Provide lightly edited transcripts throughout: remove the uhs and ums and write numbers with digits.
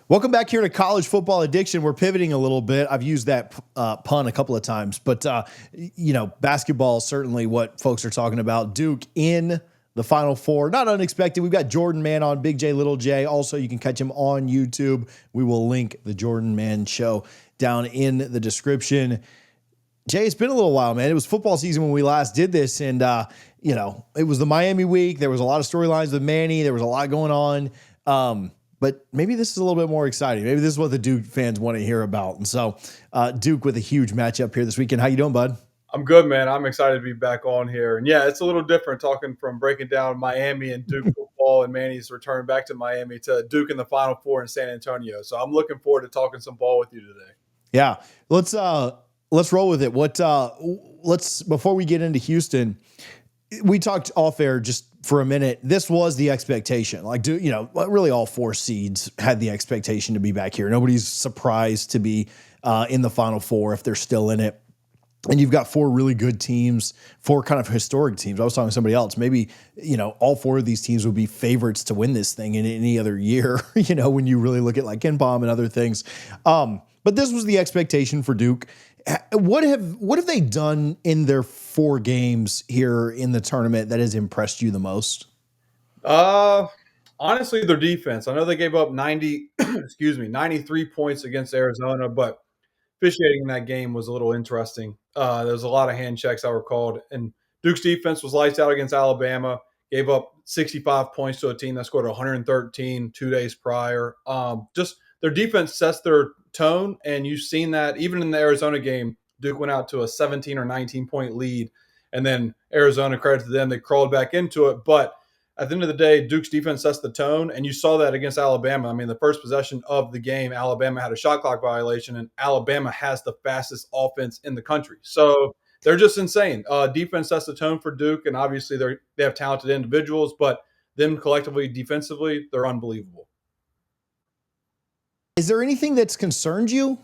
Welcome back here to College Football Addiction. We're pivoting a little bit. I've used that pun a couple of times, but basketball is certainly what folks are talking about. Duke in the Final Four, not unexpected. We've got Jordan Mann on, Big J, Little J. Also, you can catch him on YouTube. We will link the Jordan Mann show down in the description. Jay, it's been a little while, man. It was football season when we last did this, and it was the Miami week. There was a lot of storylines with Manny. There was a lot going on. But maybe this is a little bit more exciting. Maybe this is what the Duke fans want to hear about. And so Duke with a huge matchup here this weekend. How you doing, bud? I'm good, man. I'm excited to be back on here. And yeah, it's a little different talking from breaking down Miami and Duke football and Manny's return back to Miami to Duke in the Final Four in San Antonio. So I'm looking forward to talking some ball with you today. Yeah. Let's roll with it. Let's before we get into Houston, we talked off air just for a minute. This was the expectation. Really all four seeds had the expectation to be back here. Nobody's surprised to be in the Final Four if they're still in it. And you've got four really good teams, four kind of historic teams. I was talking to somebody else. Maybe, all four of these teams would be favorites to win this thing in any other year, when you really look at like KenPom and other things. But this was the expectation for Duke. What have they done in their four games here in the tournament that has impressed you the most? Honestly, their defense. I know they gave up 93 points against Arizona, but officiating in that game was a little interesting. There was a lot of hand checks that were called, and Duke's defense was lights out against Alabama. Gave up 65 points to a team that scored 113 2 days prior. Just their defense sets their tone, and you've seen that even in the Arizona game. Duke went out to a 17 or 19 point lead, and then Arizona, credit to them, they crawled back into it. But at the end of the day, Duke's defense sets the tone, and you saw that against Alabama. I mean, the first possession of the game, Alabama had a shot clock violation, and Alabama has the fastest offense in the country. So they're just insane. Defense sets the tone for Duke, and obviously they have talented individuals, but them collectively, defensively, they're unbelievable. Is there anything that's concerned you?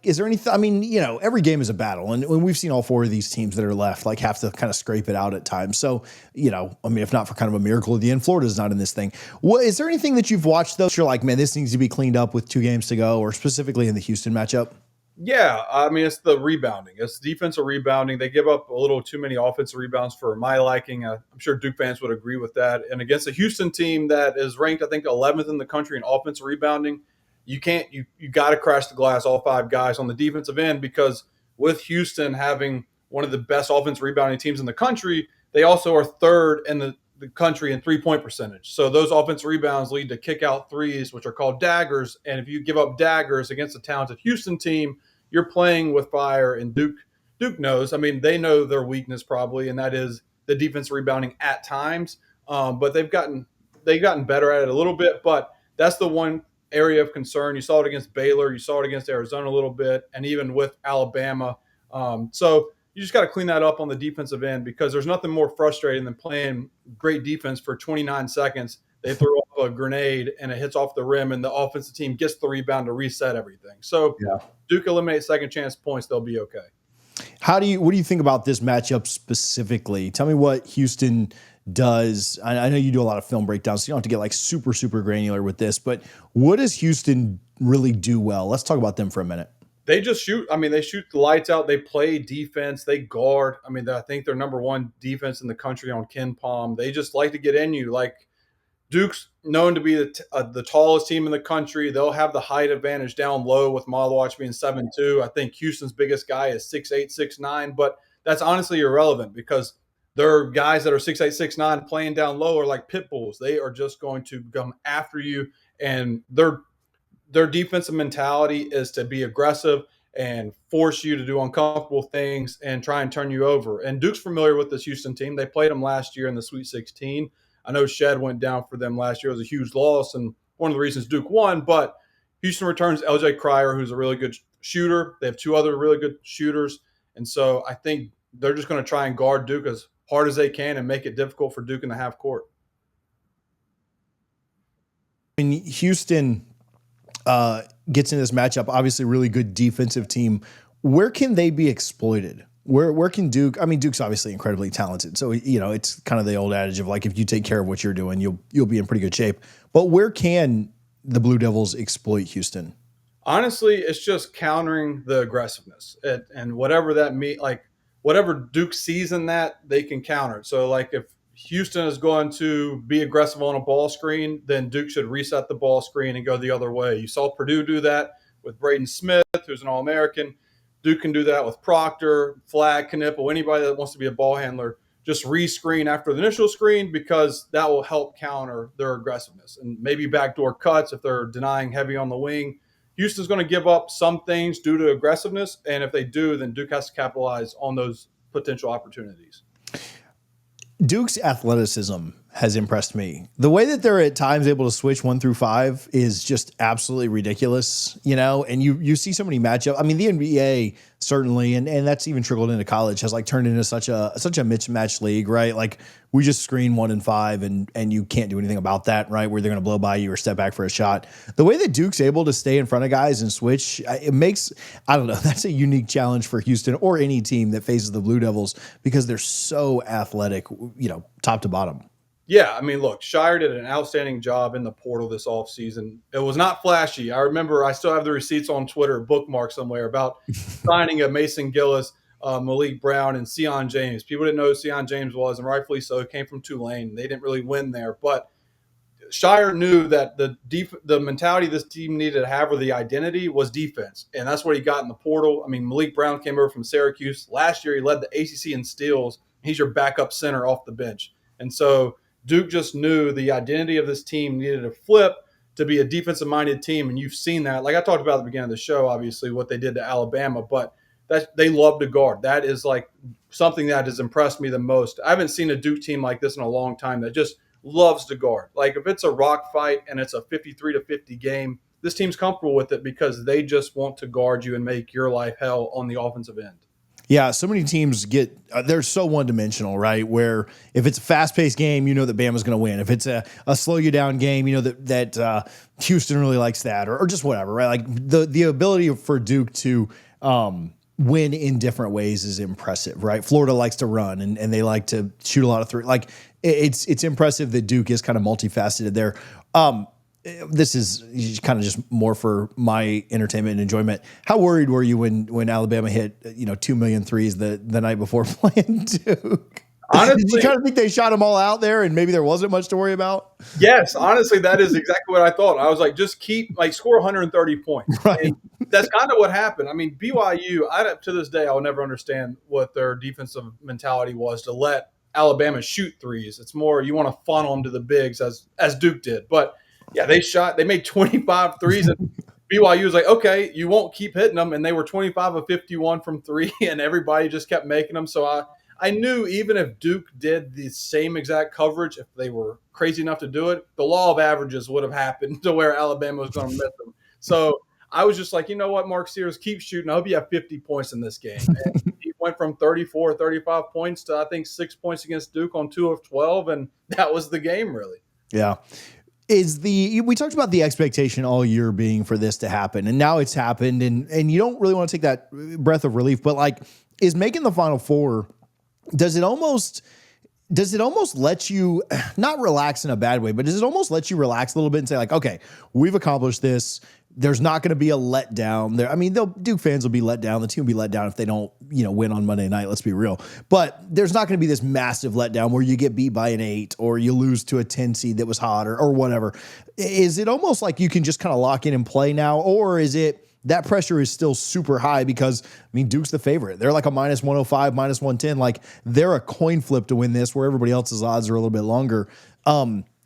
Is there anything? I mean, every game is a battle, and we've seen all four of these teams that are left have to kind of scrape it out at times. So, if not for kind of a miracle at the end, Florida's not in this thing. Is there anything that you've watched though? You're like, man, this needs to be cleaned up with 2 games to go, or specifically in the Houston matchup? Yeah, I mean, it's the rebounding. It's defensive rebounding. They give up a little too many offensive rebounds for my liking. I'm sure Duke fans would agree with that. And against a Houston team that is ranked, I think, 11th in the country in offensive rebounding, you got to crash the glass, all 5 guys on the defensive end, because with Houston having one of the best offensive rebounding teams in the country, they also are 3rd in the country in 3-point percentage. So those offensive rebounds lead to kick out threes, which are called daggers. And if you give up daggers against a talented Houston team, you're playing with fire. And Duke knows. I mean, they know their weakness probably, and that is the defense rebounding at times. But they've gotten better at it a little bit. But that's the one area of concern. You saw it against Baylor. You saw it against Arizona a little bit, and even with Alabama. So you just got to clean that up on the defensive end, because there's nothing more frustrating than playing great defense for 29 seconds. They throw off a grenade and it hits off the rim, and the offensive team gets the rebound to reset everything. So yeah. Duke eliminates second chance points, they'll be okay. What do you think about this matchup specifically? Tell me what Houston does. I know you do a lot of film breakdowns, so you don't have to get super, super granular with this, but what does Houston really do well? Let's talk about them for a minute. They just shoot. I mean, they shoot the lights out. They play defense. They guard. I mean, I think they're number 1 defense in the country on KenPom. They just like to get in you. Like, Duke's known to be the tallest team in the country. They'll have the height advantage down low with Malawach being 7'2". I think Houston's biggest guy is 6'8", 6'9", but that's honestly irrelevant, because there are guys that are 6'8", 6'9", playing down low are like pit bulls. They are just going to come after you, and their defensive mentality is to be aggressive and force you to do uncomfortable things and try and turn you over. And Duke's familiar with this Houston team. They played them last year in the Sweet 16. I know Shed went down for them last year. It was a huge loss, and one of the reasons Duke won. But Houston returns LJ Cryer, who's a really good shooter. They have 2 other really good shooters. And so I think they're just going to try and guard Duke as hard as they can and make it difficult for Duke in the half court. When Houston gets in this matchup, obviously really good defensive team, where can they be exploited? Where can Duke? I mean, Duke's obviously incredibly talented, so it's kind of the old adage of like, if you take care of what you're doing, you'll be in pretty good shape. But where can the Blue Devils exploit Houston? Honestly, it's just countering the aggressiveness and whatever that like whatever Duke sees in that, they can counter. So like if Houston is going to be aggressive on a ball screen, then Duke should reset the ball screen and go the other way. You saw Purdue do that with Braden Smith, who's an All-American. Duke can do that with Proctor, Flagg, Knipple, anybody that wants to be a ball handler. Just re-screen after the initial screen because that will help counter their aggressiveness. And maybe backdoor cuts if they're denying heavy on the wing. Houston's going to give up some things due to aggressiveness, and if they do, then Duke has to capitalize on those potential opportunities. Duke's athleticism has impressed me. The way that they're at times able to switch 1 through 5 is just absolutely ridiculous, and you see so many matchups. I mean, the NBA certainly, and that's even trickled into college, has like turned into such a mismatch league, right? Like we just screen 1 and 5 and you can't do anything about that, right? Where they're going to blow by you or step back for a shot. The way that Duke's able to stay in front of guys and switch, it makes, I don't know, that's a unique challenge for Houston or any team that faces the Blue Devils because they're so athletic, top to bottom. Yeah, I mean, look, Shire did an outstanding job in the portal this offseason. It was not flashy. I remember I still have the receipts on Twitter, bookmarked somewhere, about signing a Mason Gillis, Malik Brown, and Sion James. People didn't know who Sion James was, and rightfully so. It came from Tulane. They didn't really win there. But Shire knew that the mentality this team needed to have, or the identity, was defense. And that's what he got in the portal. I mean, Malik Brown came over from Syracuse. Last year, he led the ACC in steals. He's your backup center off the bench. And so Duke just knew the identity of this team needed to flip to be a defensive-minded team, and you've seen that. Like I talked about at the beginning of the show, obviously, what they did to Alabama, but they love to guard. That is like something that has impressed me the most. I haven't seen a Duke team like this in a long time that just loves to guard. Like if it's a rock fight and it's a 53-50 game, this team's comfortable with it because they just want to guard you and make your life hell on the offensive end. Yeah, so many teams they're so one-dimensional, right? Where if it's a fast-paced game, you know that Bama's going to win. If it's a slow-you-down game, you know that Houston really likes that, or just whatever, right? Like the ability for Duke to win in different ways is impressive, right? Florida likes to run, and they like to shoot a lot of three. Like it's impressive that Duke is kind of multifaceted there. This is kind of just more for my entertainment and enjoyment. How worried were you when Alabama hit 2 million threes the night before playing Duke? Honestly, did you kind of think they shot them all out there and maybe there wasn't much to worry about? Yes, honestly, that is exactly what I thought. I was like, just score 130 points. Right. And that's kind of what happened. I mean, BYU, to this day, I'll never understand what their defensive mentality was to let Alabama shoot threes. It's more you want to funnel them to the bigs as Duke did. But yeah, they made 25 threes, and BYU was like, okay, you won't keep hitting them. And they were 25 of 51 from three, and everybody just kept making them. So I knew even if Duke did the same exact coverage, if they were crazy enough to do it, the law of averages would have happened to where Alabama was going to miss them. So I was just like, you know what, Mark Sears, keep shooting. I hope you have 50 points in this game. And he went from 34, 35 points to, I think, 6 points against Duke on 2 of 12, and that was the game, really. Yeah. We talked about the expectation all year being for this to happen, and now it's happened, and you don't really want to take that breath of relief, but like, is making the Final Four, does it almost let you not relax in a bad way, but does it almost let you relax a little bit and say like, okay, we've accomplished this. There's not going to be a letdown there. I mean, Duke fans will be let down. The team will be let down if they don't, win on Monday night. Let's be real. But there's not going to be this massive letdown where you get beat by an 8 or you lose to a 10 seed that was hot or whatever. Is it almost like you can just kind of lock in and play now, or is it that pressure is still super high because, Duke's the favorite. They're like a minus 105, minus 110. Like they're a coin flip to win this where everybody else's odds are a little bit longer.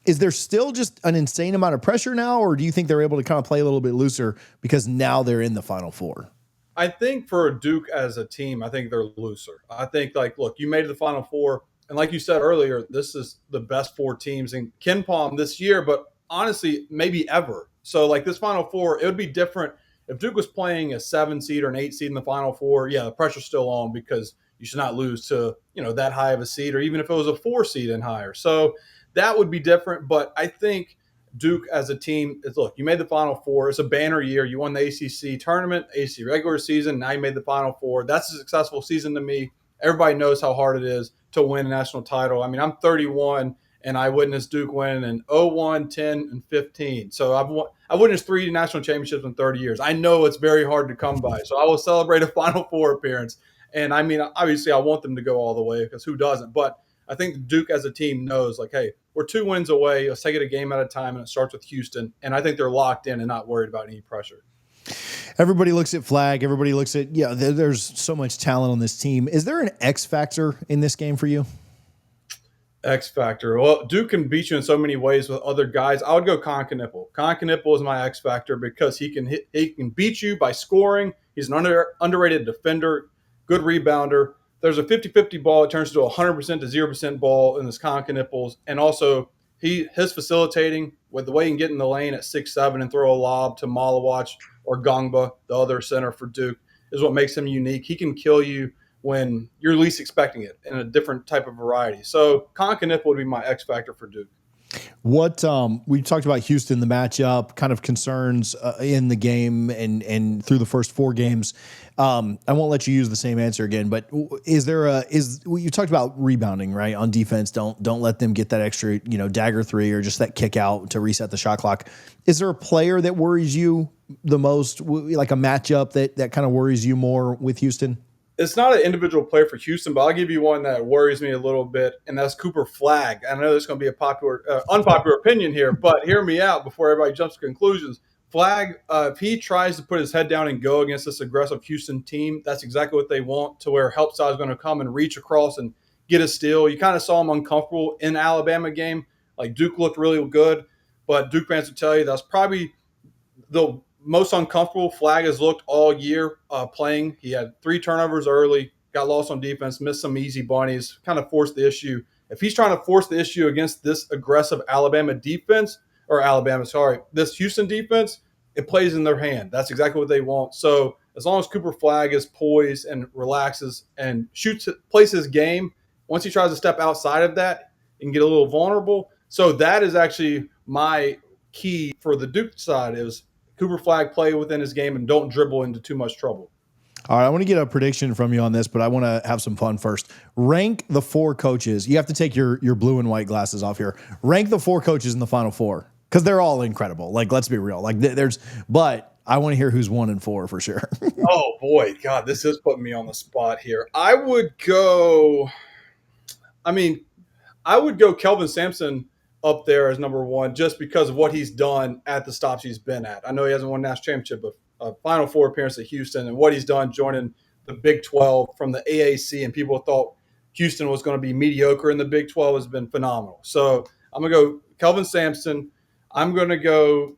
Is there still just an insane amount of pressure now, or do you think they're able to kind of play a little bit looser because now they're in the Final Four? I think for Duke as a team, I think they're looser. I think, look, you made the Final Four, and like you said earlier, this is the best 4 teams in KenPom this year, but honestly, maybe ever. So, this Final Four, it would be different if Duke was playing a 7 seed or an 8 seed in the Final Four. Yeah, the pressure's still on because you should not lose to, that high of a seed, or even if it was a 4 seed and higher. So that would be different, but I think Duke as a team look, you made the Final Four. It's a banner year. You won the ACC tournament, ACC regular season. Now you made the Final Four. That's a successful season to me. Everybody knows how hard it is to win a national title. I'm 31, and I witnessed Duke win in 01, 10, and 15. So I witnessed 3 national championships in 30 years. I know it's very hard to come by. So I will celebrate a Final Four appearance. And I mean, obviously, I want them to go all the way because who doesn't? But I think Duke as a team knows, like, hey, we're 2 wins away. Let's take it a game at a time, and it starts with Houston. And I think they're locked in and not worried about any pressure. Everybody looks at Flagg. Everybody looks at, there's so much talent on this team. Is there an X factor in this game for you? X factor. Well, Duke can beat you in so many ways with other guys. I would go Con Knipple. Con Knipple is my X factor because he can beat you by scoring. He's an underrated defender, good rebounder. There's a 50-50 ball. It turns to 100% to 0% ball in this Con Knipples. And also his facilitating with the way he can get in the lane at 6'7" and throw a lob to Malawach or Gongba, the other center for Duke, is what makes him unique. He can kill you when you're least expecting it in a different type of variety. So Con Knipple would be my X factor for Duke. What we talked about Houston, the matchup, kind of concerns in the game and through the first 4 games. I won't let you use the same answer again, but you talked about rebounding, right? On defense, don't let them get that extra, dagger 3 or just that kick out to reset the shot clock. Is there a player that worries you the most, like a matchup that kind of worries you more with Houston? It's not an individual player for Houston, but I'll give you one that worries me a little bit, and that's Cooper Flagg. I know there's going to be a unpopular opinion here, but hear me out before everybody jumps to conclusions. Flagg, if he tries to put his head down and go against this aggressive Houston team, that's exactly what they want, to where help side is going to come and reach across and get a steal. You kind of saw him uncomfortable in the Alabama game. Like, Duke looked really good, but Duke fans will tell you that's probably the most uncomfortable Flagg has looked all year playing. He had 3 turnovers early, got lost on defense, missed some easy bunnies, kind of forced the issue. If he's trying to force the issue against this aggressive this Houston defense, it plays in their hand. That's exactly what they want. So as long as Cooper Flagg is poised and relaxes and plays his game, once he tries to step outside of that and get a little vulnerable. So that is actually my key for the Duke side is Cooper Flagg play within his game and don't dribble into too much trouble. All right, I want to get a prediction from you on this, but I want to have some fun first. Rank the 4 coaches. You have to take your blue and white glasses off here. Rank the 4 coaches in the Final Four because they're all incredible. Like, let's be real. Like, but I want to hear who's 1 and 4 for sure. Oh boy, God, this is putting me on the spot here. I would go Kelvin Sampson up there as number 1 just because of what he's done at the stops he's been at. I know he hasn't won a national championship, but a Final Four appearance at Houston and what he's done joining the Big 12 from the AAC, and people thought Houston was going to be mediocre in the Big 12 has been phenomenal. So I'm going to go Kelvin Sampson. I'm going to go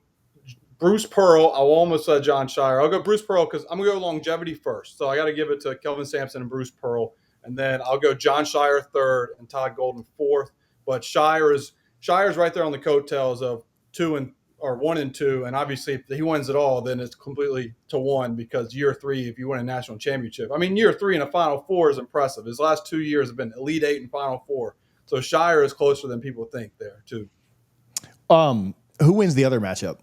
Bruce Pearl. I almost said John Shire. I'll go Bruce Pearl because I'm going to go longevity first. So I got to give it to Kelvin Sampson and Bruce Pearl. And then I'll go John Shire 3rd and Todd Golden 4th. But Shire's right there on the coattails of 1 and 2, and obviously if he wins it all, then it's completely to 1 because year 3, if you win a national championship, year 3 in a Final Four is impressive. His last 2 years have been Elite 8 and Final Four, so Shire is closer than people think there too. Who wins the other matchup?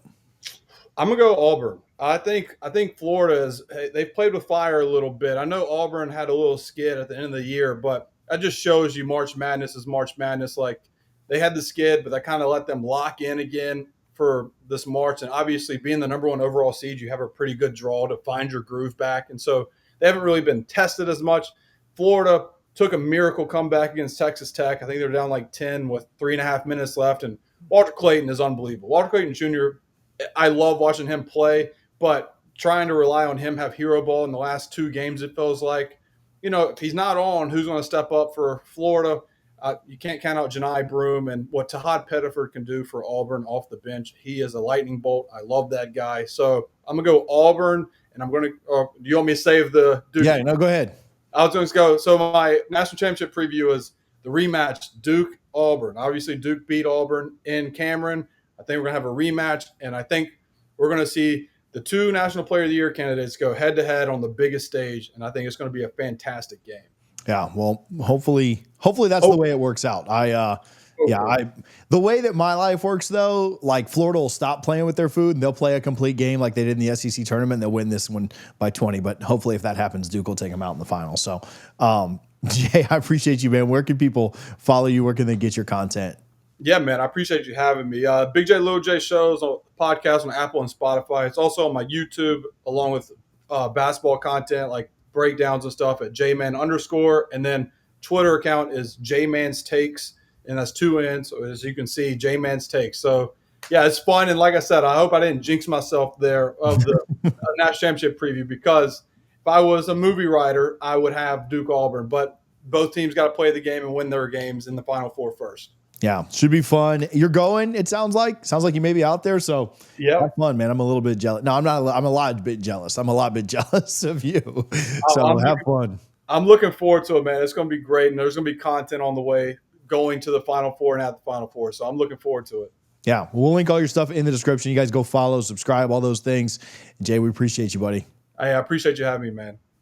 I'm gonna go Auburn. I think Florida they've played with fire a little bit. I know Auburn had a little skid at the end of the year, but that just shows you March Madness is March Madness. Like, they had the skid, but that kind of let them lock in again for this March. And obviously being the number 1 overall seed, you have a pretty good draw to find your groove back. And so they haven't really been tested as much. Florida took a miracle comeback against Texas Tech. I think they're down like 10 with 3.5 minutes left. And Walter Clayton is unbelievable. Walter Clayton Jr., I love watching him play, but trying to rely on him have hero ball in the last 2 games, it feels like. If he's not on, who's going to step up for Florida? You can't count out Janai Broome and what Tahad Pettiford can do for Auburn off the bench. He is a lightning bolt. I love that guy. So I'm going to go Auburn, and I'm going to do you want me to save the Duke? Yeah, no, go ahead. I was going to go. So my national championship preview is the rematch, Duke-Auburn. Obviously, Duke beat Auburn in Cameron. I think we're going to have a rematch, and I think we're going to see the 2 National Player of the Year candidates go head-to-head on the biggest stage, and I think it's going to be a fantastic game. Yeah, well, hopefully that's the way it works out. The way that my life works though, like Florida will stop playing with their food and they'll play a complete game like they did in the SEC tournament. And they'll win this one by 20, but hopefully if that happens, Duke will take them out in the final. So, Jay, I appreciate you, man. Where can people follow you? Where can they get your content? Yeah, man, I appreciate you having me. Big J Little J shows on podcast on Apple and Spotify. It's also on my YouTube along with basketball content like breakdowns and stuff at jman underscore, and then Twitter account is jman's takes, and that's two N's. So as you can see, jman's takes. So yeah, it's fun, and like I said, I hope I didn't jinx myself there of the national championship preview, because if I was a movie writer, I would have Duke Auburn, but both teams got to play the game and win their games in the Final Four first. Yeah, should be fun. You're going, it sounds like. Sounds like you may be out there, so yeah, have fun, man. I'm a little bit jealous. No, I'm not. I'm a lot bit jealous. I'm a lot bit jealous of you. So have fun. I'm looking forward to it, man. It's going to be great, and there's going to be content on the way going to the Final Four and at the Final Four, so I'm looking forward to it. Yeah, we'll link all your stuff in the description. You guys go follow, subscribe, all those things. Jay, we appreciate you, buddy. I appreciate you having me, man.